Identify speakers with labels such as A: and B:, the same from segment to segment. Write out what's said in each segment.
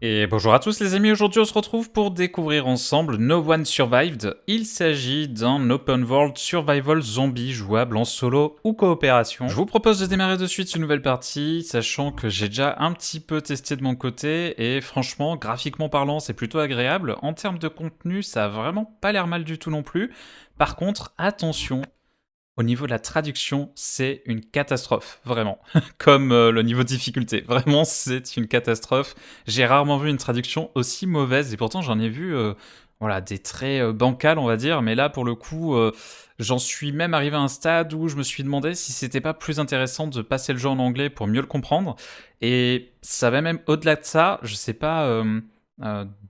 A: Et bonjour à tous les amis, aujourd'hui on se retrouve pour découvrir ensemble No One Survived. Il s'agit d'un open world survival zombie jouable en solo ou coopération. Je vous propose de démarrer de suite une nouvelle partie, sachant que j'ai déjà un petit peu testé de mon côté, et franchement, graphiquement parlant, c'est plutôt agréable. En termes de contenu, ça a vraiment pas l'air mal du tout non plus. Par contre, attention, au niveau de la traduction, c'est une catastrophe, vraiment. Comme le niveau de difficulté. Vraiment, c'est une catastrophe. J'ai rarement vu une traduction aussi mauvaise, et pourtant j'en ai vu voilà, des traits bancals, on va dire, mais là, pour le coup, j'en suis même arrivé à un stade où je me suis demandé si c'était pas plus intéressant de passer le jeu en anglais pour mieux le comprendre. Et ça va même au-delà de ça, je sais pas euh,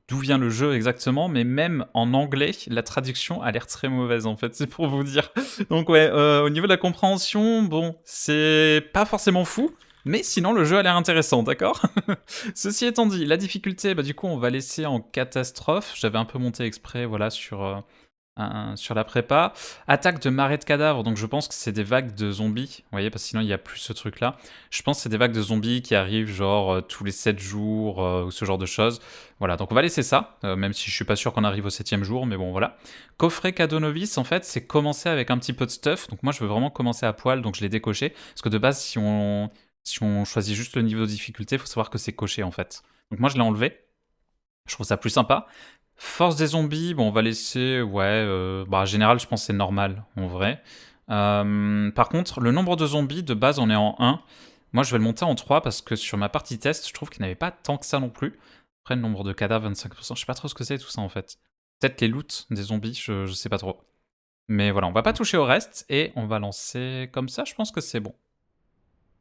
A: d'où vient le jeu exactement, mais même en anglais, la traduction a l'air très mauvaise, en fait, c'est pour vous dire. Donc ouais, au niveau de la compréhension, bon, c'est pas forcément fou, mais sinon le jeu a l'air intéressant, d'accord? Ceci étant dit, la difficulté, bah du coup on va laisser en catastrophe. J'avais un peu monté exprès, voilà, sur la prépa. Attaque de marée de cadavres, donc je pense que c'est des vagues de zombies, vous voyez, parce que sinon il n'y a plus ce truc-là. Je pense que c'est des vagues de zombies qui arrivent genre tous les 7 jours, ou ce genre de choses. Voilà, donc on va laisser ça, même si je suis pas sûr qu'on arrive au 7e jour, mais bon voilà. Coffret cadeau novice, en fait, c'est commencer avec un petit peu de stuff, donc moi je veux vraiment commencer à poil, donc je l'ai décoché, parce que de base, si on choisit juste le niveau de difficulté, il faut savoir que c'est coché en fait. Donc moi je l'ai enlevé, je trouve ça plus sympa. Force des zombies, bon, on va laisser, ouais, bah, en général, je pense que c'est normal, en vrai. Par contre, le nombre de zombies, de base, on est en 1. Moi, je vais le monter en 3 parce que sur ma partie test, je trouve qu'il n'y avait pas tant que ça non plus. Après, le nombre de cadavres, 25%, je sais pas trop ce que c'est tout ça, en fait. Peut-être les loots des zombies, je sais pas trop. Mais voilà, on va pas toucher au reste, et on va lancer comme ça, je pense que c'est bon.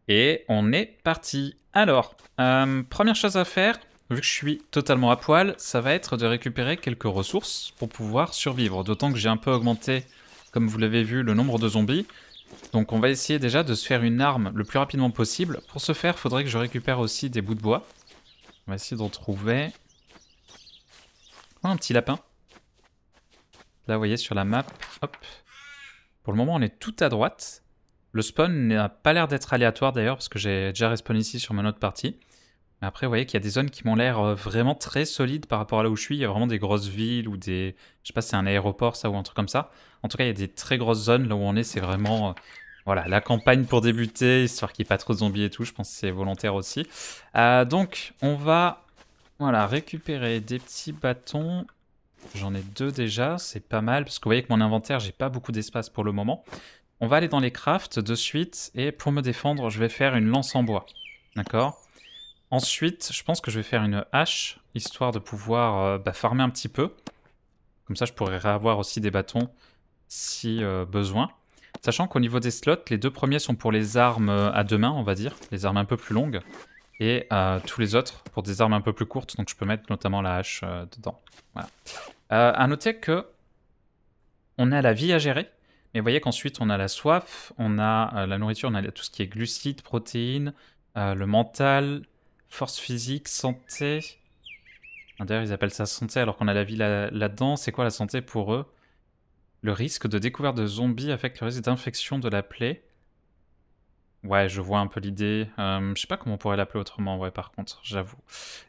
A: Et on est parti. Alors, première chose à faire, vu que je suis totalement à poil, ça va être de récupérer quelques ressources pour pouvoir survivre. D'autant que j'ai un peu augmenté, comme vous l'avez vu, le nombre de zombies. Donc on va essayer déjà de se faire une arme le plus rapidement possible. Pour ce faire, il faudrait que je récupère aussi des bouts de bois. On va essayer d'en trouver. Oh, un petit lapin. Là, vous voyez, sur la map. Hop. Pour le moment, on est tout à droite. Le spawn n'a pas l'air d'être aléatoire d'ailleurs, parce que j'ai déjà respawn ici sur mon autre partie. Mais après, vous voyez qu'il y a des zones qui m'ont l'air vraiment très solides par rapport à là où je suis. Il y a vraiment des grosses villes ou des... Je sais pas si c'est un aéroport, ça, ou un truc comme ça. En tout cas, il y a des très grosses zones. Là où on est, c'est vraiment... voilà, la campagne pour débuter, histoire qu'il n'y ait pas trop de zombies et tout. Je pense que c'est volontaire aussi. Donc, on va voilà, récupérer des petits bâtons. J'en ai 2 déjà, c'est pas mal. Parce que vous voyez que mon inventaire, j'ai pas beaucoup d'espace pour le moment. On va aller dans les crafts de suite. Et pour me défendre, je vais faire une lance en bois. D'accord ? Ensuite, je pense que je vais faire une hache, histoire de pouvoir farmer un petit peu. Comme ça, je pourrais avoir aussi des bâtons si besoin. Sachant qu'au niveau des slots, les 2 premiers sont pour les armes à 2 mains, on va dire, les armes un peu plus longues. Et tous les autres pour des armes un peu plus courtes, donc je peux mettre notamment la hache dedans. Voilà. À noter que on a la vie à gérer, mais vous voyez qu'ensuite on a la soif, on a la nourriture, on a tout ce qui est glucides, protéines, le mental, force physique, santé. D'ailleurs, ils appellent ça santé alors qu'on a la vie là-dedans. C'est quoi la santé pour eux? Le risque de découverte de zombies affecte le risque d'infection de la plaie. Ouais, je vois un peu l'idée. Je sais pas comment on pourrait l'appeler autrement, ouais, par contre, j'avoue.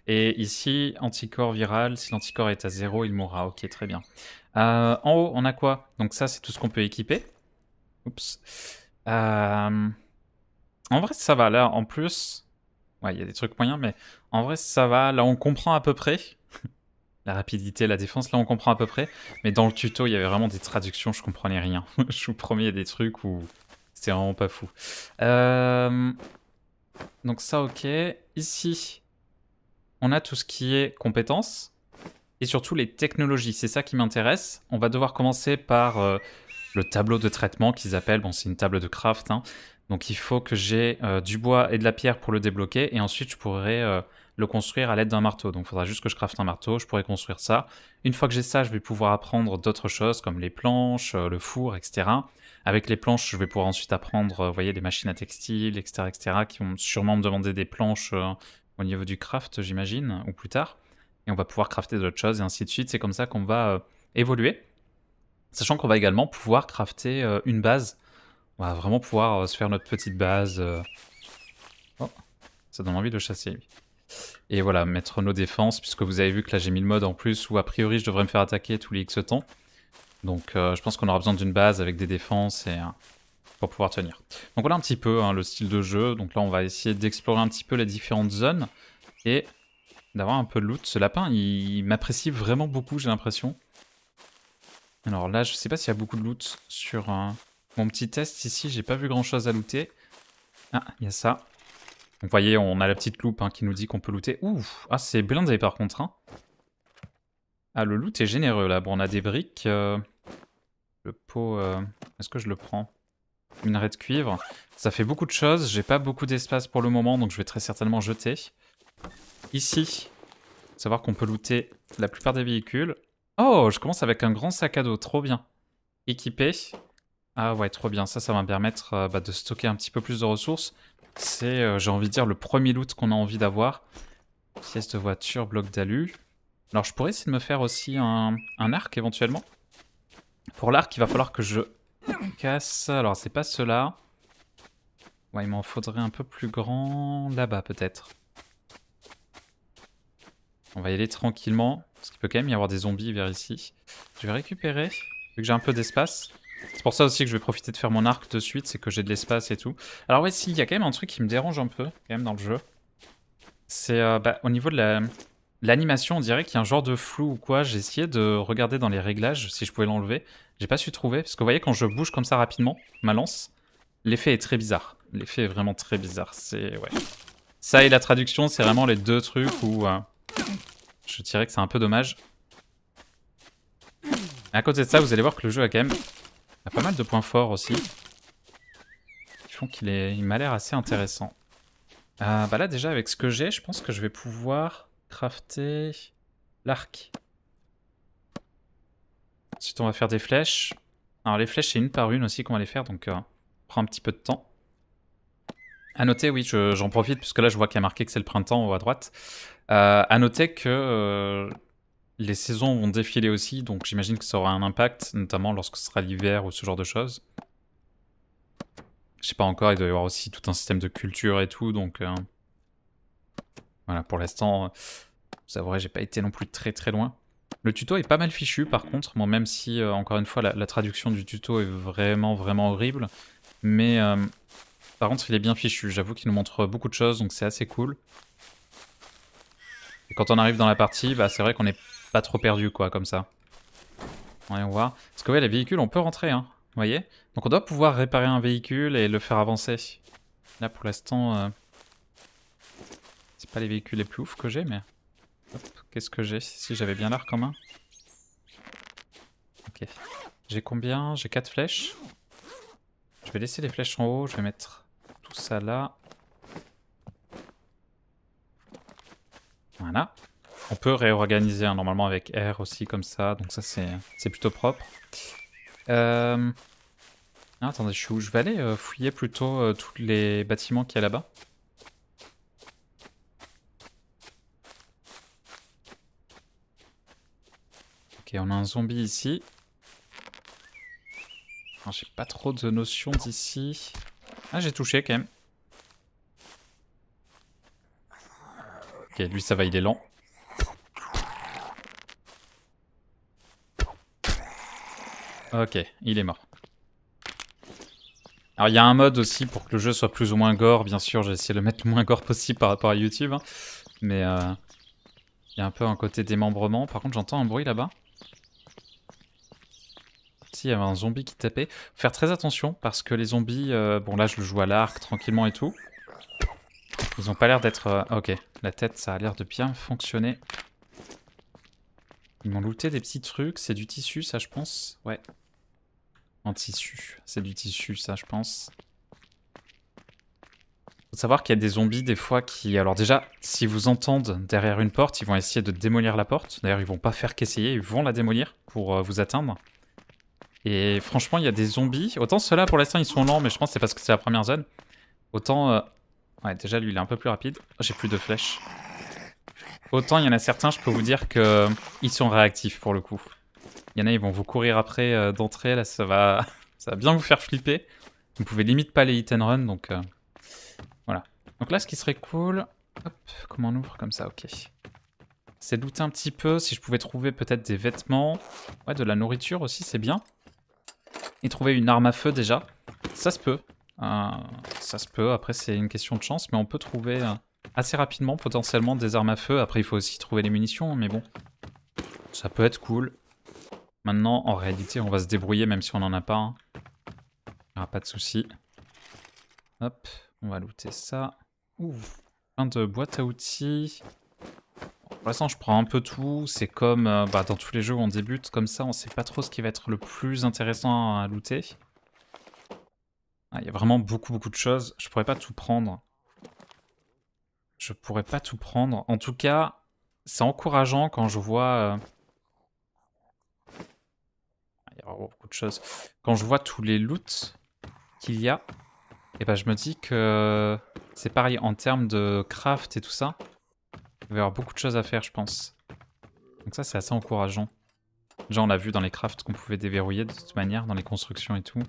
A: Et ici, anticorps viral. Si l'anticorps est à 0, il mourra. Ok, très bien. En haut, on a quoi? Donc ça, c'est tout ce qu'on peut équiper. Oups. En vrai, ça va. Là, en plus... Ouais, il y a des trucs moyens, mais en vrai, ça va. Là, on comprend à peu près. La rapidité, la défense, là, on comprend à peu près. Mais dans le tuto, il y avait vraiment des traductions, je comprenais rien. Je vous promets, il y a des trucs où c'était vraiment pas fou. Donc ça, ok. Ici, on a tout ce qui est compétences. Et surtout les technologies, c'est ça qui m'intéresse. On va devoir commencer par le tableau de traitement qu'ils appellent. Bon, c'est une table de craft, hein. Donc il faut que j'ai du bois et de la pierre pour le débloquer. Et ensuite, je pourrai le construire à l'aide d'un marteau. Donc il faudra juste que je crafte un marteau, je pourrai construire ça. Une fois que j'ai ça, je vais pouvoir apprendre d'autres choses comme les planches, le four, etc. Avec les planches, je vais pouvoir ensuite apprendre, vous voyez, les machines à textile, etc., etc., qui vont sûrement me demander des planches au niveau du craft, j'imagine, ou plus tard. Et on va pouvoir crafter d'autres choses, et ainsi de suite. C'est comme ça qu'on va évoluer. Sachant qu'on va également pouvoir crafter une base. On va vraiment pouvoir se faire notre petite base. Oh, ça donne envie de chasser, lui. Et voilà, mettre nos défenses, puisque vous avez vu que là j'ai mis le mode en plus où a priori je devrais me faire attaquer tous les X temps. Donc je pense qu'on aura besoin d'une base avec des défenses et pour pouvoir tenir. Donc voilà un petit peu hein, le style de jeu. Donc là on va essayer d'explorer un petit peu les différentes zones et d'avoir un peu de loot. Ce lapin il m'apprécie vraiment beaucoup, j'ai l'impression. Alors là je sais pas s'il y a beaucoup de loot sur mon petit test ici. J'ai pas vu grand chose à looter. Ah, il y a ça. Donc vous voyez, on a la petite loupe hein, qui nous dit qu'on peut looter. Ouh, ah c'est blindé par contre. Hein. Ah, le loot est généreux là. Bon, on a des briques. Le pot, est-ce que je le prends? Minerai de cuivre. Ça fait beaucoup de choses. J'ai pas beaucoup d'espace pour le moment, donc je vais très certainement jeter. Ici, faut savoir qu'on peut looter la plupart des véhicules. Oh, je commence avec un grand sac à dos. Trop bien. Équipé. Ah ouais, trop bien. Ça va me permettre de stocker un petit peu plus de ressources. C'est, j'ai envie de dire, le premier loot qu'on a envie d'avoir. Pièce de voiture, bloc d'alu. Alors je pourrais essayer de me faire aussi un arc éventuellement. Pour l'arc, il va falloir que je casse. Alors c'est pas cela. Ouais, il m'en faudrait un peu plus grand là-bas peut-être. On va y aller tranquillement. Parce qu'il peut quand même y avoir des zombies vers ici. Je vais récupérer, vu que j'ai un peu d'espace. C'est pour ça aussi que je vais profiter de faire mon arc de suite, c'est que j'ai de l'espace et tout. Alors ouais, si, il y a quand même un truc qui me dérange un peu, quand même, dans le jeu. C'est au niveau de l'animation, on dirait qu'il y a un genre de flou ou quoi. J'ai essayé de regarder dans les réglages si je pouvais l'enlever. J'ai pas su trouver, parce que vous voyez, quand je bouge comme ça rapidement, ma lance, l'effet est très bizarre. L'effet est vraiment très bizarre, c'est... ouais. Ça et la traduction, c'est vraiment les deux trucs où... je dirais que c'est un peu dommage. À côté de ça, vous allez voir que le jeu a quand même pas mal de points forts aussi. Qui font il m'a l'air assez intéressant. Bah là déjà avec ce que j'ai, je pense que je vais pouvoir crafter l'arc. Ensuite on va faire des flèches. Alors les flèches c'est une par une aussi qu'on va les faire, donc on prend un petit peu de temps. A noter, oui, j'en profite puisque là je vois qu'il y a marqué que c'est le printemps en haut à droite. À noter que les saisons vont défiler aussi, donc j'imagine que ça aura un impact, notamment lorsque ce sera l'hiver ou ce genre de choses. Je sais pas encore, il doit y avoir aussi tout un système de culture et tout, donc... voilà, pour l'instant, vous avouerez, j'ai pas été non plus très très loin. Le tuto est pas mal fichu par contre, bon, même si, encore une fois, la traduction du tuto est vraiment vraiment horrible. Mais par contre, il est bien fichu, j'avoue qu'il nous montre beaucoup de choses, donc c'est assez cool. Et quand on arrive dans la partie, bah, c'est vrai qu'on n'est pas trop perdu, quoi, comme ça. Voyons voir. Parce que ouais, les véhicules, on peut rentrer, hein, vous voyez. Donc on doit pouvoir réparer un véhicule et le faire avancer. Là, pour l'instant, c'est pas les véhicules les plus ouf que j'ai, mais... Qu'est-ce que j'ai? Si j'avais bien l'arc en main. Ok. J'ai combien? J'ai 4 flèches. Je vais laisser les flèches en haut, je vais mettre tout ça là. Voilà. On peut réorganiser hein, normalement avec R aussi comme ça, donc ça c'est plutôt propre. Ah, attendez, je suis où? Je vais aller fouiller plutôt tous les bâtiments qu'il y a là-bas. Ok, on a un zombie ici. J'ai pas trop de notions d'ici. Ah, j'ai touché quand même. Ok, lui ça va, il est lent. Ok, il est mort. Alors il y a un mode aussi pour que le jeu soit plus ou moins gore, bien sûr, j'ai essayé de le mettre le moins gore possible par rapport à YouTube. Hein. Mais il y a un peu un côté démembrement. Par contre j'entends un bruit là-bas. Si, il y avait un zombie qui tapait. Faut faire très attention parce que les zombies, bon là je le joue à l'arc tranquillement et tout. Ils ont pas l'air d'être... ok, la tête ça a l'air de bien fonctionner. Ils m'ont looté des petits trucs, c'est du tissu ça je pense. Ouais. En tissu, c'est du tissu ça je pense. Faut savoir qu'il y a des zombies des fois qui... Alors déjà, s'ils vous entendent derrière une porte, ils vont essayer de démolir la porte. D'ailleurs ils vont pas faire qu'essayer, ils vont la démolir pour vous atteindre. Et franchement il y a des zombies, autant ceux-là pour l'instant ils sont lents mais je pense que c'est parce que c'est la première zone. Autant... ouais déjà lui il est un peu plus rapide. Oh, j'ai plus de flèches. Autant il y en a certains, je peux vous dire que ils sont réactifs pour le coup. Il y en a, ils vont vous courir après d'entrée, là ça va bien vous faire flipper. Vous pouvez limite pas les hit and run, donc voilà. Donc là ce qui serait cool, Hop, comment on ouvre comme ça, ok. C'est de looter un petit peu, si je pouvais trouver peut-être des vêtements. Ouais, de la nourriture aussi, c'est bien. Et trouver une arme à feu déjà, ça se peut. Ça se peut, après c'est une question de chance, mais on peut trouver assez rapidement potentiellement des armes à feu. Après il faut aussi trouver les munitions, mais bon, ça peut être cool. Maintenant, en réalité, on va se débrouiller même si on n'en a pas. Hein. Il n'y aura pas de souci. Hop, on va looter ça. Ouh, plein de boîtes à outils. Pour l'instant, je prends un peu tout. C'est comme dans tous les jeux où on débute comme ça, on sait pas trop ce qui va être le plus intéressant à looter. Il y a vraiment beaucoup de choses. Je pourrais pas tout prendre. Je pourrais pas tout prendre. En tout cas, c'est encourageant quand je vois... il y a vraiment beaucoup de choses. Quand je vois tous les loots qu'il y a, et ben je me dis que c'est pareil en termes de craft et tout ça. Il va y avoir beaucoup de choses à faire, je pense. Donc ça, c'est assez encourageant. Déjà, on l'a vu dans les crafts qu'on pouvait déverrouiller de toute manière, dans les constructions et tout.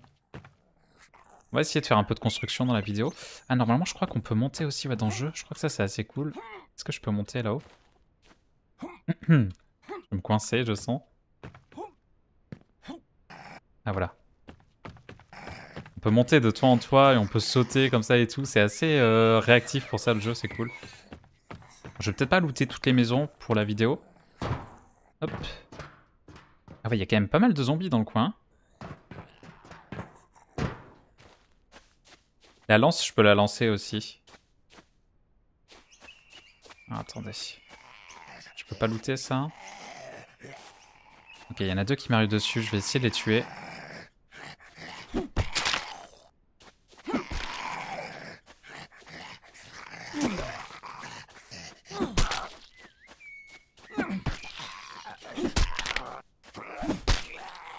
A: On va essayer de faire un peu de construction dans la vidéo. Ah, normalement, je crois qu'on peut monter aussi dans le jeu. Je crois que ça, c'est assez cool. Est-ce que je peux monter là-haut? Je vais me coincer, je sens. Ah, voilà. On peut monter de toit en toit et on peut sauter comme ça et tout. C'est assez réactif pour ça, le jeu, c'est cool. Je vais peut-être pas looter toutes les maisons pour la vidéo. Hop. Ah ouais, il y a quand même pas mal de zombies dans le coin. La lance, je peux la lancer aussi. Ah, attendez. Je peux pas looter ça. Ok, il y en a deux qui m'arrivent dessus. Je vais essayer de les tuer.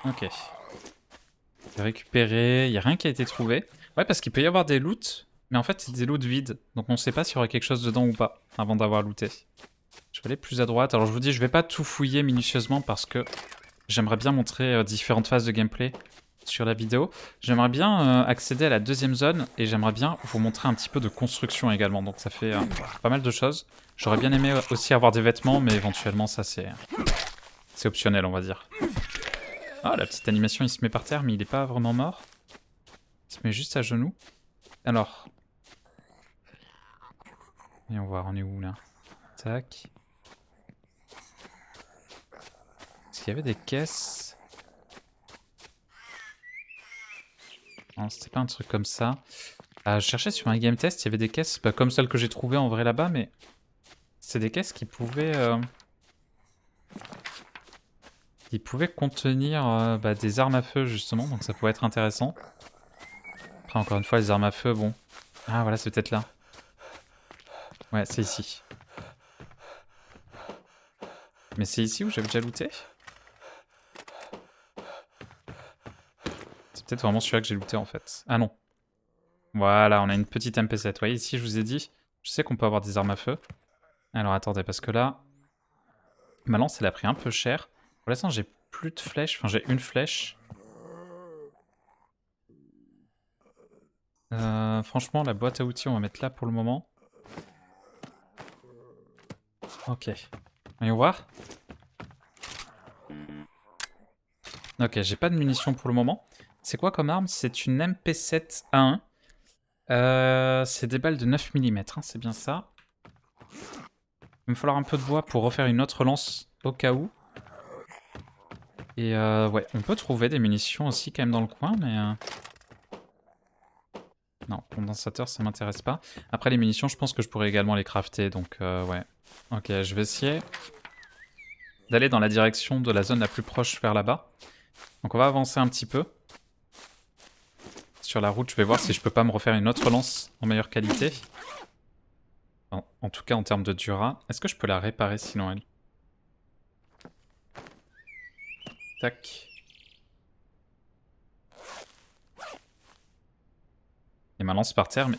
A: Ok. J'ai récupéré. Il n'y a rien qui a été trouvé. Ouais, parce qu'il peut y avoir des loots. Mais en fait, c'est des loots vides. Donc on sait pas s'il y aura quelque chose dedans ou pas. Avant d'avoir looté. Je vais aller plus à droite. Alors je vous dis, je vais pas tout fouiller minutieusement parce que j'aimerais bien montrer différentes phases de gameplay sur la vidéo. J'aimerais bien accéder à la deuxième zone et j'aimerais bien vous montrer un petit peu de construction également. Donc ça fait pas mal de choses. J'aurais bien aimé aussi avoir des vêtements, mais éventuellement ça c'est optionnel, on va dire. Ah, la petite animation, il se met par terre, mais il est pas vraiment mort. Il se met juste à genoux. Alors. Voyons voir, on est où là? Tac. Est-ce qu'il y avait des caisses? Non, c'était pas un truc comme ça. Je cherchais sur un game test, il y avait des caisses comme celles que j'ai trouvées en vrai là-bas, mais c'est des caisses qui pouvaient contenir des armes à feu justement, donc ça pouvait être intéressant. Après, encore une fois, les armes à feu, bon. Ah voilà, c'est peut-être là. Ouais, c'est ici. Mais c'est ici où j'avais déjà looté? C'est peut-être vraiment celui-là que j'ai looté en fait. Ah non. Voilà, on a une petite MP7. Vous voyez, ici, je vous ai dit, je sais qu'on peut avoir des armes à feu. Alors attendez, parce que là, ma lance, elle a pris un peu cher. Pour l'instant, j'ai plus de flèches. Enfin, j'ai une flèche. Franchement, la boîte à outils, on va mettre là pour le moment. Ok. Voyons voir. Ok, j'ai pas de munitions pour le moment. C'est quoi comme arme? C'est une MP7A1. C'est des balles de 9 mm, hein, c'est bien ça. Il va me falloir un peu de bois pour refaire une autre lance au cas où. Et ouais, on peut trouver des munitions aussi quand même dans le coin, mais... Non, condensateur, ça m'intéresse pas. Après, les munitions, je pense que je pourrais également les crafter, donc ouais. Ok, je vais essayer d'aller dans la direction de la zone la plus proche vers là-bas. Donc on va avancer un petit peu. Sur la route, je vais voir si je peux pas me refaire une autre lance en meilleure qualité. En tout cas, en termes de Dura. Est-ce que je peux la réparer sinon, elle? Tac. Et ma lance par terre, mais...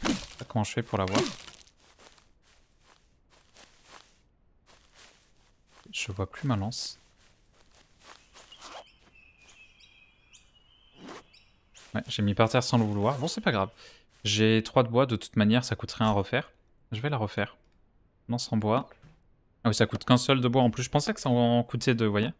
A: Je sais pas comment je fais pour l'avoir. Je vois plus ma lance. Ouais, j'ai mis par terre sans le vouloir. Bon, c'est pas grave. J'ai 3 de bois, de toute manière, ça coûte rien à refaire. Je vais la refaire. Lance en bois. Ah oui, ça coûte qu'un seul de bois en plus. Je pensais que ça en coûtait 2, vous voyez.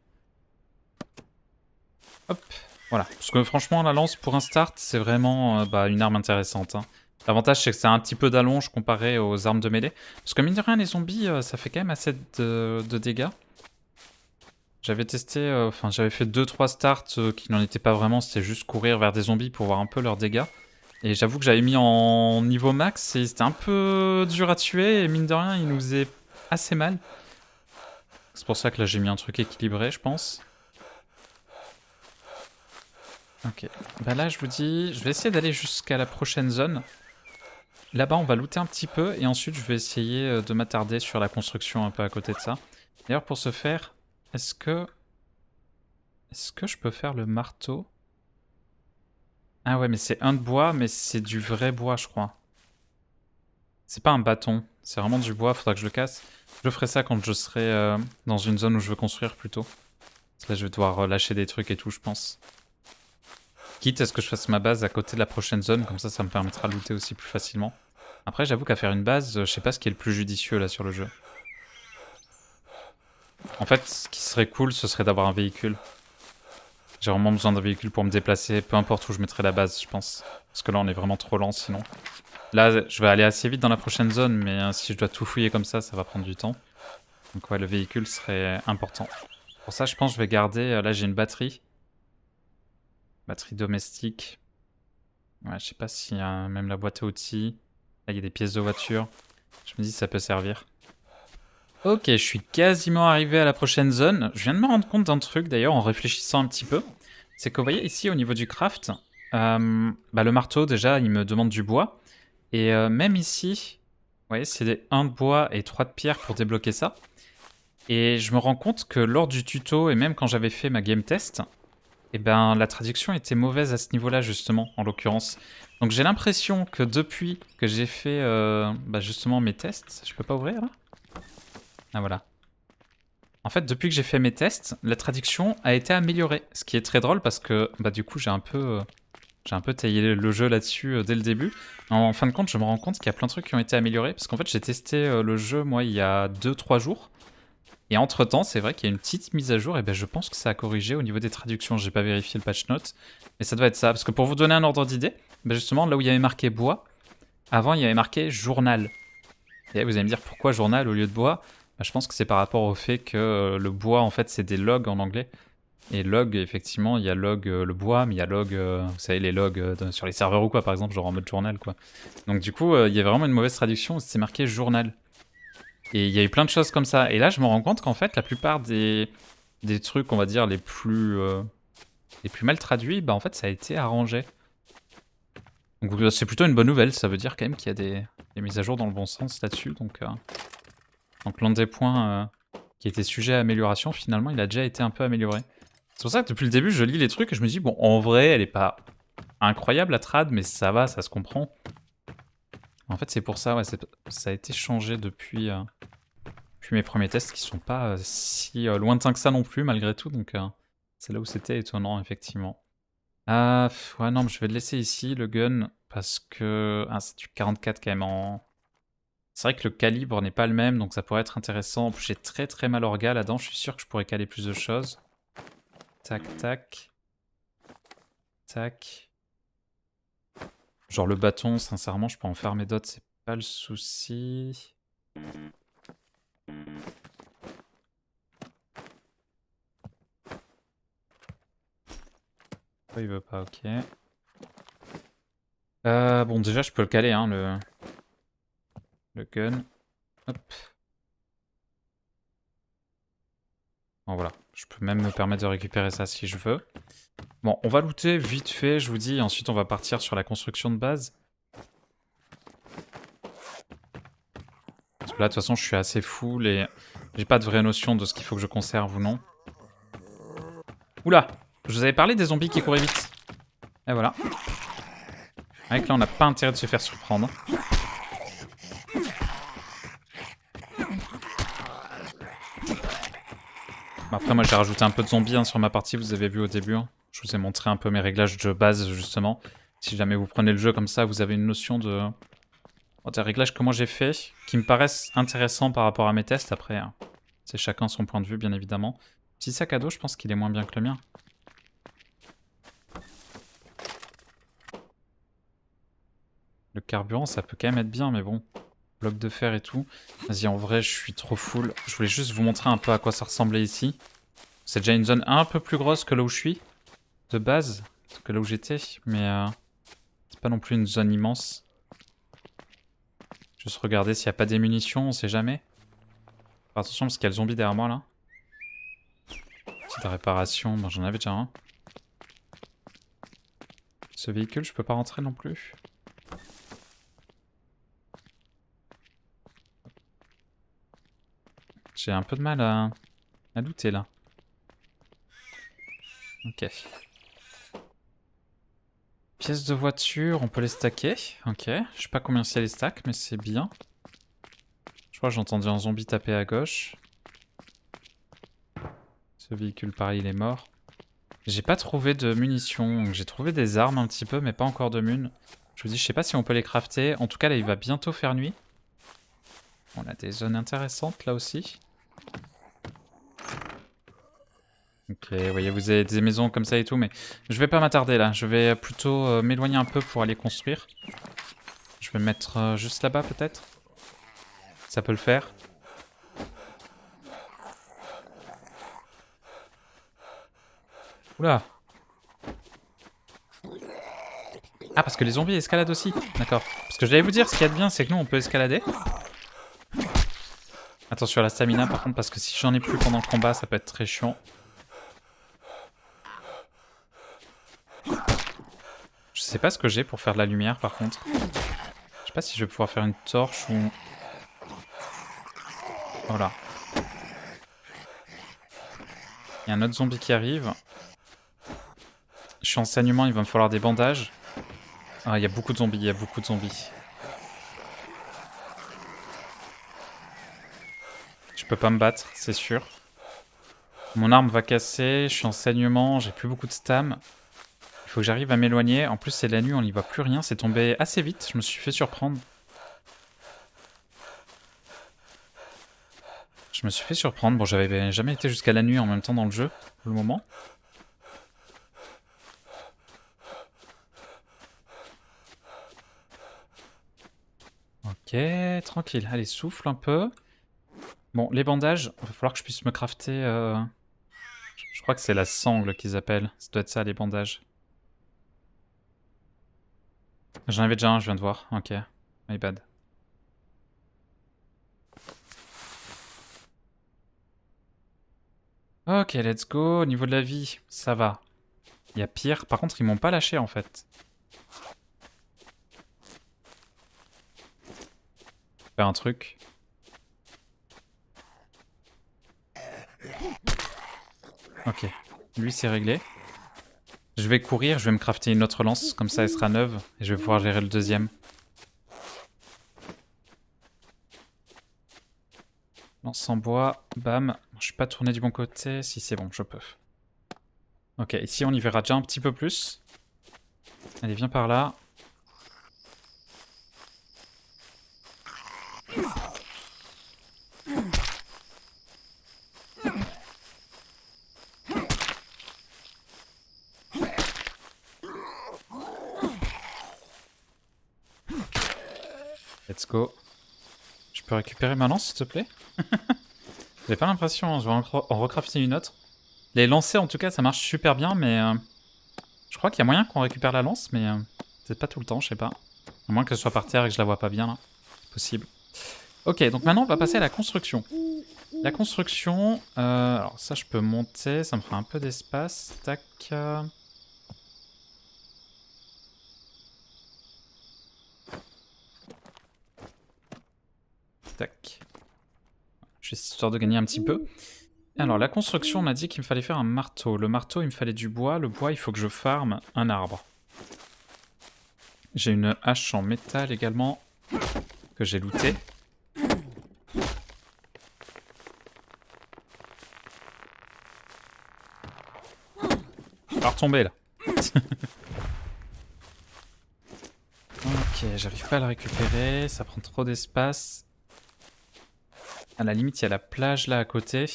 A: Hop, voilà. Parce que franchement, la lance pour un start, c'est vraiment une arme intéressante. Hein. L'avantage, c'est que c'est un petit peu d'allonge comparé aux armes de mêlée. Parce que mine de rien, les zombies, ça fait quand même assez de dégâts. J'avais testé, enfin j'avais fait 2-3 starts qui n'en étaient pas vraiment, c'était juste courir vers des zombies pour voir un peu leurs dégâts. Et j'avoue que j'avais mis en niveau max et c'était un peu dur à tuer et mine de rien, il nous faisait assez mal. C'est pour ça que là j'ai mis un truc équilibré, je pense. Ok, bah là je vous dis, je vais essayer d'aller jusqu'à la prochaine zone. Là-bas on va looter un petit peu et ensuite je vais essayer de m'attarder sur la construction un peu à côté de ça. D'ailleurs pour ce faire, est-ce que je peux faire le marteau? Ah ouais mais c'est un de bois mais c'est du vrai bois je crois. C'est pas un bâton, c'est vraiment du bois, faudra que je le casse. Je ferai ça quand je serai dans une zone où je veux construire plutôt. Parce que là je vais devoir lâcher des trucs et tout je pense. Quitte à ce que je fasse ma base à côté de la prochaine zone, comme ça me permettra de looter aussi plus facilement. Après j'avoue qu'à faire une base, je sais pas ce qui est le plus judicieux là sur le jeu. En fait ce qui serait cool ce serait d'avoir un véhicule. J'ai vraiment besoin d'un véhicule pour me déplacer, peu importe où je mettrai la base je pense. Parce que là on est vraiment trop lent sinon. Là je vais aller assez vite dans la prochaine zone mais si je dois tout fouiller comme ça va prendre du temps. Donc ouais le véhicule serait important. Pour ça je pense que je vais garder, là j'ai une batterie. Batterie domestique. Ouais, je sais pas s'il y a même la boîte à outils. Là, il y a des pièces de voiture. Je me dis ça peut servir. Ok, je suis quasiment arrivé à la prochaine zone. Je viens de me rendre compte d'un truc d'ailleurs en réfléchissant un petit peu. C'est que vous voyez ici au niveau du craft, le marteau déjà il me demande du bois. Et même ici, vous voyez c'est 1 de bois et 3 de pierre pour débloquer ça. Et je me rends compte que lors du tuto et même quand j'avais fait ma game test, eh ben, la traduction était mauvaise à ce niveau-là, justement, en l'occurrence. Donc j'ai l'impression que depuis que j'ai fait justement mes tests... Je peux pas ouvrir, là? Ah, voilà. En fait, depuis que j'ai fait mes tests, la traduction a été améliorée. Ce qui est très drôle parce que, du coup, j'ai un peu taillé le jeu là-dessus dès le début. En fin de compte, je me rends compte qu'il y a plein de trucs qui ont été améliorés. Parce qu'en fait, j'ai testé le jeu, moi, il y a 2-3 jours. Et entre temps, c'est vrai qu'il y a une petite mise à jour, et je pense que ça a corrigé au niveau des traductions. J'ai pas vérifié le patch notes, mais ça doit être ça. Parce que pour vous donner un ordre d'idée, justement, là où il y avait marqué bois, avant il y avait marqué journal. Et là, vous allez me dire pourquoi journal au lieu de bois? Je pense que c'est par rapport au fait que le bois, en fait, c'est des logs en anglais. Et log, effectivement, il y a log le bois, mais il y a log, vous savez, les logs sur les serveurs ou quoi, par exemple, genre en mode journal, quoi. Donc du coup, il y a vraiment une mauvaise traduction, c'est marqué journal. Et il y a eu plein de choses comme ça. Et là, je me rends compte qu'en fait, la plupart des trucs, on va dire, les plus mal traduits, en fait, ça a été arrangé. Donc c'est plutôt une bonne nouvelle. Ça veut dire quand même qu'il y a des mises à jour dans le bon sens là-dessus. Donc l'un des points qui était sujet à amélioration, finalement, il a déjà été un peu amélioré. C'est pour ça que depuis le début, je lis les trucs et je me dis, bon, en vrai, elle est pas incroyable la trad, mais ça va, ça se comprend. En fait, c'est pour ça, ouais, ça a été changé depuis mes premiers tests qui sont pas si lointains que ça non plus, malgré tout. Donc, c'est là où c'était étonnant, effectivement. Ouais, non, mais je vais le laisser ici, le gun, parce que... Ah, c'est du 44 quand même en... C'est vrai que le calibre n'est pas le même, donc ça pourrait être intéressant. J'ai très très mal orga là-dedans, je suis sûr que je pourrais caler plus de choses. Tac, tac. Tac. Genre le bâton, sincèrement, je peux en farmer d'autres, c'est pas le souci. Pourquoi il veut pas, ok. Bon, déjà, je peux le caler, hein, le gun. Hop. Bon, voilà. Je peux même me permettre de récupérer ça si je veux. Bon, on va looter vite fait, je vous dis. Ensuite, on va partir sur la construction de base. Parce que là, de toute façon, je suis assez full et j'ai pas de vraie notion de ce qu'il faut que je conserve ou non. Oula! Je vous avais parlé des zombies qui couraient vite. Et voilà. Avec là, on n'a pas intérêt de se faire surprendre. Après, moi, j'ai rajouté un peu de zombies sur ma partie, vous avez vu au début. Hein. Je vous ai montré un peu mes réglages de base, justement. Si jamais vous prenez le jeu comme ça, vous avez une notion de... des réglages que moi j'ai fait, qui me paraissent intéressants par rapport à mes tests. Après, c'est chacun son point de vue, bien évidemment. Petit sac à dos, je pense qu'il est moins bien que le mien. Le carburant, ça peut quand même être bien, mais bon. Bloc de fer et tout. Vas-y, en vrai, je suis trop full. Je voulais juste vous montrer un peu à quoi ça ressemblait ici. C'est déjà une zone un peu plus grosse que là où je suis, de base, que là où j'étais, mais c'est pas non plus une zone immense. Juste regarder s'il n'y a pas des munitions, on sait jamais. Faire attention parce qu'il y a le zombie derrière moi là. Petite réparation, bon, j'en avais déjà un. Ce véhicule, je peux pas rentrer non plus. J'ai un peu de mal à looter là. Ok. Pièces de voiture, on peut les stacker. Ok. Je sais pas combien c'est les stacks, mais c'est bien. Je crois que j'ai entendu un zombie taper à gauche. Ce véhicule, pareil, il est mort. J'ai pas trouvé de munitions. J'ai trouvé des armes un petit peu, mais pas encore de mun. Je vous dis, je sais pas si on peut les crafter. En tout cas, là, il va bientôt faire nuit. On a des zones intéressantes là aussi. Ok, vous voyez, vous avez des maisons comme ça et tout, mais je vais pas m'attarder là. Je vais plutôt m'éloigner un peu pour aller construire. Je vais me mettre juste là-bas peut-être. Ça peut le faire. Oula. Ah, parce que les zombies escaladent aussi. D'accord. Parce que j'allais vous dire, ce qu'il y a de bien, c'est que nous, on peut escalader. Attention à la stamina par contre, parce que si j'en ai plus pendant le combat, ça peut être très chiant. Je sais pas ce que j'ai pour faire de la lumière par contre. Je sais pas si je vais pouvoir faire une torche ou... Voilà. Il y a un autre zombie qui arrive. Je suis en saignement, il va me falloir des bandages. Ah, il y a beaucoup de zombies, il y a beaucoup de zombies. Je peux pas me battre, c'est sûr. Mon arme va casser, je suis en saignement, j'ai plus beaucoup de stam. Il faut que j'arrive à m'éloigner. En plus, c'est la nuit, on n'y voit plus rien. C'est tombé assez vite, je me suis fait surprendre. Je me suis fait surprendre. Bon, j'avais jamais été jusqu'à la nuit en même temps dans le jeu, pour le moment. Ok, tranquille. Allez, souffle un peu. Bon, les bandages, il va falloir que je puisse me crafter... Je crois que c'est la sangle qu'ils appellent. Ça doit être ça, les bandages. J'en avais déjà un, je viens de voir. Ok, my bad. Ok, let's go. Au niveau de la vie, ça va. Il y a pire. Par contre, ils m'ont pas lâché, en fait. Faire un truc. Ok, lui c'est réglé. Je vais courir, je vais me crafter une autre lance, comme ça elle sera neuve, et je vais pouvoir gérer le deuxième. Lance en bois, bam. Je suis pas tourné du bon côté, si c'est bon, je peux. Ok, ici on y verra déjà un petit peu plus. Allez, viens par là. Let's go. Je peux récupérer ma lance, s'il te plaît? J'ai pas l'impression, hein, je vais en recrafter une autre. Les lancers, en tout cas, ça marche super bien, mais... je crois qu'il y a moyen qu'on récupère la lance, mais... peut-être pas tout le temps, je sais pas. À moins que ce soit par terre et que je la vois pas bien, là. C'est possible. Ok, donc maintenant, on va passer à la construction. La construction... alors ça, je peux monter, ça me fera un peu d'espace. Tac... Tac. Juste histoire de gagner un petit peu. Alors, la construction, on m'a dit qu'il me fallait faire un marteau. Le marteau, il me fallait du bois. Le bois, il faut que je farme un arbre. J'ai une hache en métal également, que j'ai looté. On va retomber, là. Ok, j'arrive pas à le récupérer, ça prend trop d'espace. À la limite, il y a la plage là à côté.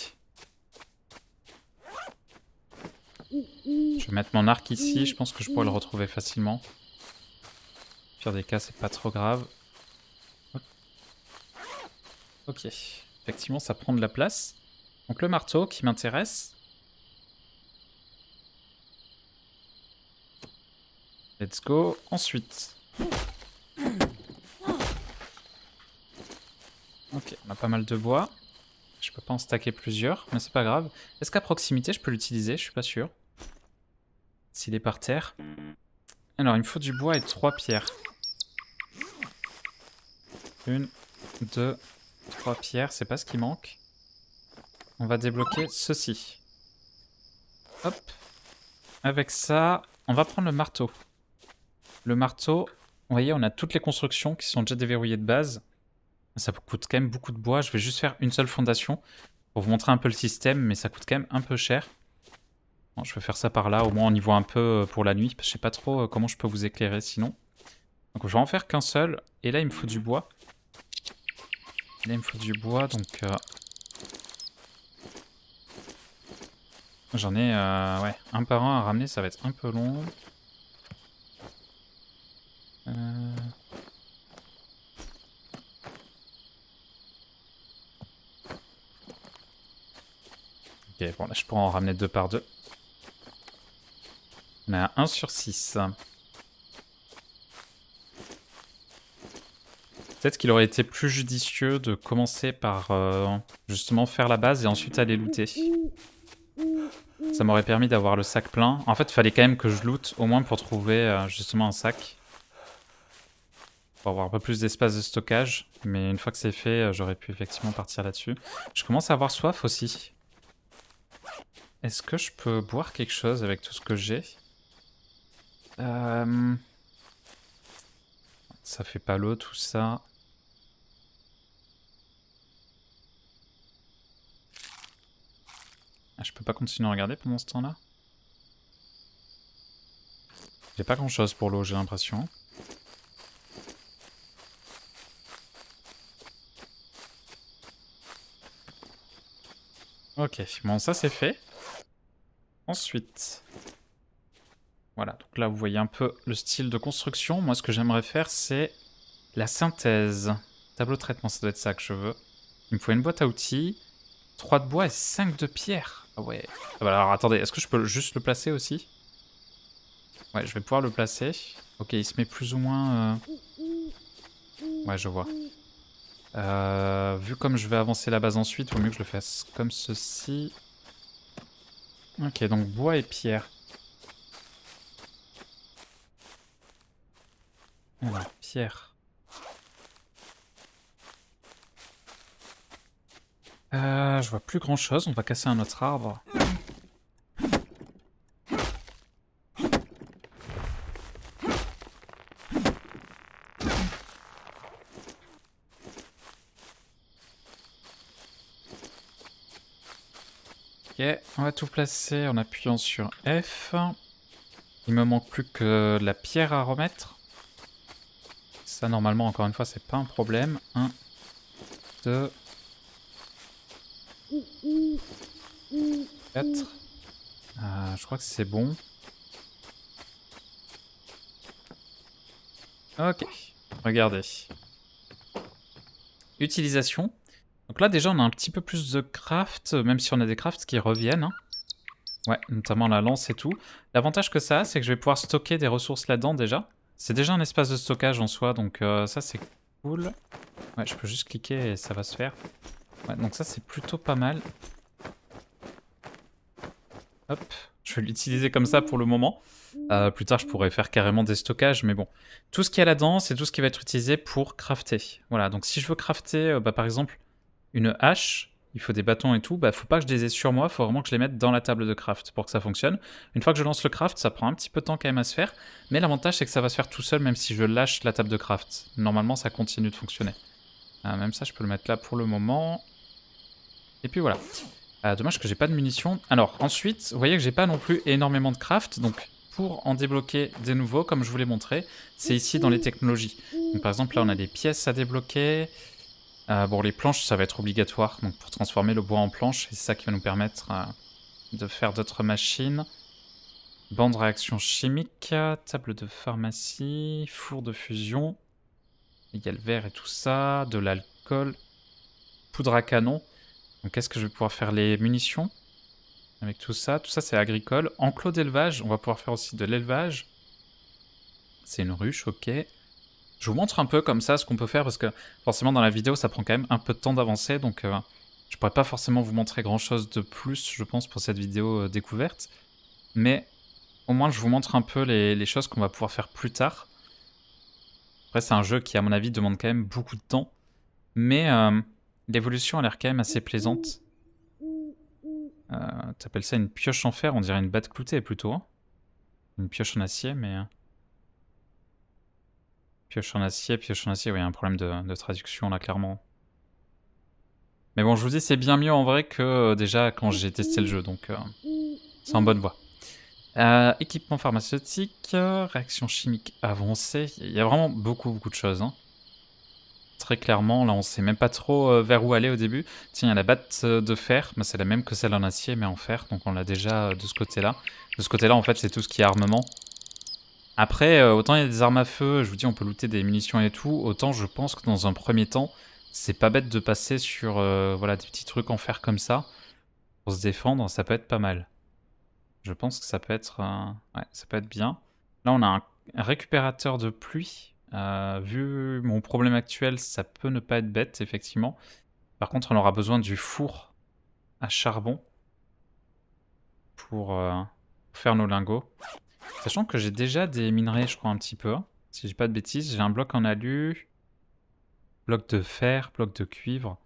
A: Je vais mettre mon arc ici, je pense que je pourrais le retrouver facilement. Au pire des cas, c'est pas trop grave. Hop. Ok, effectivement, ça prend de la place. Donc le marteau qui m'intéresse. Let's go. Ensuite. Ok, on a pas mal de bois. Je peux pas en stacker plusieurs, mais c'est pas grave. Est-ce qu'à proximité, je peux l'utiliser? Je suis pas sûr. S'il est par terre. Alors, il me faut du bois et 3 pierres. 1, 2, 3 pierres, c'est pas ce qui manque. On va débloquer ceci. Hop. Avec ça, on va prendre le marteau. Le marteau, vous voyez, on a toutes les constructions qui sont déjà déverrouillées de base. Ça coûte quand même beaucoup de bois. Je vais juste faire une seule fondation pour vous montrer un peu le système, mais ça coûte quand même un peu cher. Bon, je vais faire ça par là, au moins on y voit un peu pour la nuit. Je sais pas trop comment je peux vous éclairer sinon. Donc je vais en faire qu'un seul. Et là, il me faut du bois. Là, il me faut du bois, donc... J'en ai ouais, un par un à ramener, ça va être un peu long. Ok, bon là je pourrais en ramener 2 par 2. On est à 1 sur 6. Peut-être qu'il aurait été plus judicieux de commencer par justement faire la base et ensuite aller looter. Ça m'aurait permis d'avoir le sac plein. En fait, il fallait quand même que je loot au moins pour trouver justement un sac. Pour avoir un peu plus d'espace de stockage. Mais une fois que c'est fait, j'aurais pu effectivement partir là-dessus. Je commence à avoir soif aussi. Est-ce que je peux boire quelque chose avec tout ce que j'ai? Ça fait pas l'eau tout ça. Ah, je peux pas continuer à regarder pendant ce temps-là? J'ai pas grand-chose pour l'eau, j'ai l'impression. Ok, bon ça c'est fait. Ensuite... Voilà, donc là vous voyez un peu le style de construction. Moi ce que j'aimerais faire c'est la synthèse. Tableau de traitement, ça doit être ça que je veux. Il me faut une boîte à outils, 3 de bois et 5 de pierre. Ah ouais. Ah bah alors attendez, est-ce que je peux juste le placer aussi? Ouais, je vais pouvoir le placer. Ok, il se met plus ou moins... Ouais, je vois. Vu comme je vais avancer la base ensuite, il vaut mieux que je le fasse comme ceci. Ok, donc bois et pierre. Alors, pierre. Je vois plus grand chose, on va casser un autre arbre. Ok, on va tout placer en appuyant sur F. Il me manque plus que la pierre à remettre. Ça, normalement, encore une fois, c'est pas un problème. 1, 2, 4. Je crois que c'est bon. Ok, regardez. Utilisation. Donc là, déjà, on a un petit peu plus de craft, même si on a des crafts qui reviennent. Ouais, notamment la lance et tout. L'avantage que ça a, c'est que je vais pouvoir stocker des ressources là-dedans déjà. C'est déjà un espace de stockage en soi, donc ça c'est cool. Ouais, je peux juste cliquer et ça va se faire. Ouais, donc ça c'est plutôt pas mal. Hop, je vais l'utiliser comme ça pour le moment. Plus tard je pourrais faire carrément des stockages, mais bon. Tout ce qu'il y a là-dedans, c'est tout ce qui va être utilisé pour crafter. Voilà, donc si je veux crafter par exemple une hache, il faut des bâtons et tout, bah faut pas que je les ai sur moi, faut vraiment que je les mette dans la table de craft pour que ça fonctionne. Une fois que je lance le craft, ça prend un petit peu de temps quand même à se faire, mais l'avantage c'est que ça va se faire tout seul même si je lâche la table de craft. Normalement ça continue de fonctionner. Même ça je peux le mettre là pour le moment. Et puis voilà. Dommage que j'ai pas de munitions. Alors ensuite, vous voyez que j'ai pas non plus énormément de craft, donc pour en débloquer des nouveaux, comme je vous l'ai montré, c'est ici dans les technologies. Donc, par exemple, là, on a des pièces à débloquer. Bon, les planches, ça va être obligatoire, donc pour transformer le bois en planche, et c'est ça qui va nous permettre de faire d'autres machines. Banc de réaction chimique, table de pharmacie, four de fusion. Il y a le verre et tout ça, de l'alcool, poudre à canon. Donc est-ce que je vais pouvoir faire les munitions avec tout ça? Tout ça c'est agricole. Enclos d'élevage, on va pouvoir faire aussi de l'élevage. C'est une ruche, ok. Je vous montre un peu comme ça ce qu'on peut faire parce que forcément dans la vidéo ça prend quand même un peu de temps d'avancer, donc je pourrais pas forcément vous montrer grand chose de plus je pense pour cette vidéo découverte. Mais au moins je vous montre un peu les choses qu'on va pouvoir faire plus tard. Après c'est un jeu qui à mon avis demande quand même beaucoup de temps, mais l'évolution a l'air quand même assez plaisante. T'appelles ça une pioche en fer? On dirait une batte cloutée plutôt. Hein, une pioche en acier, mais... Pioche en acier, oui, il y a un problème de traduction là, clairement. Mais bon, je vous dis, c'est bien mieux en vrai que déjà quand j'ai testé le jeu, donc c'est en bonne voie. Équipement pharmaceutique, réaction chimique avancée, il y a vraiment beaucoup de choses. Hein. Très clairement, là on sait même pas trop vers où aller au début. Tiens, il y a la batte de fer, c'est la même que celle en acier mais en fer, donc on l'a déjà de ce côté-là. De ce côté-là, en fait, c'est tout ce qui est armement. Après, autant il y a des armes à feu, je vous dis, on peut looter des munitions et tout, autant je pense que dans un premier temps, c'est pas bête de passer sur voilà, des petits trucs en fer comme ça. Pour se défendre, ça peut être pas mal. Je pense que ça peut être, ouais, ça peut être bien. Là, on a un récupérateur de pluie. Vu mon problème actuel, ça peut ne pas être bête, effectivement. Par contre, on aura besoin du four à charbon pour faire nos lingots. Sachant que j'ai déjà des minerais, je crois, un petit peu. Hein. Si j'ai pas de bêtises, j'ai un bloc en alu, bloc de fer, bloc de cuivre.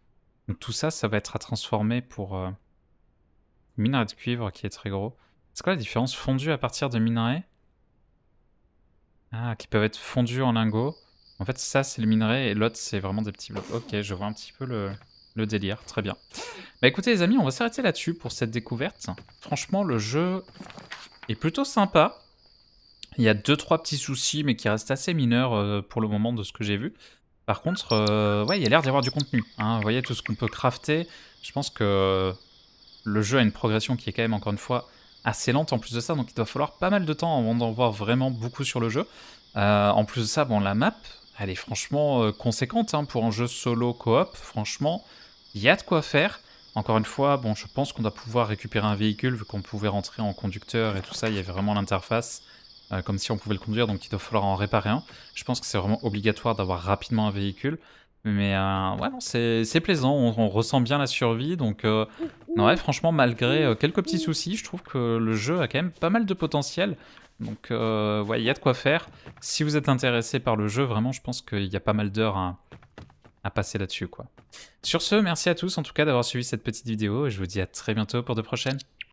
A: Donc tout ça, ça va être à transformer pour minerai de cuivre qui est très gros. C'est quoi la différence? Fondu à partir de minerais? Ah, qui peuvent être fondus en lingots. En fait, ça, c'est le minerai et l'autre, c'est vraiment des petits blocs. Ok, je vois un petit peu le délire. Très bien. Bah écoutez, les amis, on va s'arrêter là-dessus pour cette découverte. Franchement, le jeu est plutôt sympa. Il y a 2-3 petits soucis, mais qui restent assez mineurs pour le moment de ce que j'ai vu. Par contre, ouais, il y a l'air d'y avoir du contenu. Hein. Vous voyez tout ce qu'on peut crafter. Je pense que le jeu a une progression qui est quand même, encore une fois, assez lente en plus de ça. Donc il doit falloir pas mal de temps avant d'en voir vraiment beaucoup sur le jeu. En plus de ça, bon, la map, elle est franchement conséquente hein, pour un jeu solo coop. Franchement, il y a de quoi faire. Encore une fois, bon, je pense qu'on doit pouvoir récupérer un véhicule, vu qu'on pouvait rentrer en conducteur et tout ça. Il y avait vraiment l'interface. Comme si on pouvait le conduire, donc il doit falloir en réparer un. Je pense que c'est vraiment obligatoire d'avoir rapidement un véhicule. Mais ouais, non, c'est plaisant, on ressent bien la survie, donc non, ouais, franchement, malgré quelques petits soucis, je trouve que le jeu a quand même pas mal de potentiel. Donc ouais, il y a de quoi faire. Si vous êtes intéressé par le jeu, vraiment, je pense qu'il y a pas mal d'heures à passer là-dessus, quoi. Sur ce, merci à tous en tout cas d'avoir suivi cette petite vidéo, et je vous dis à très bientôt pour de prochaines.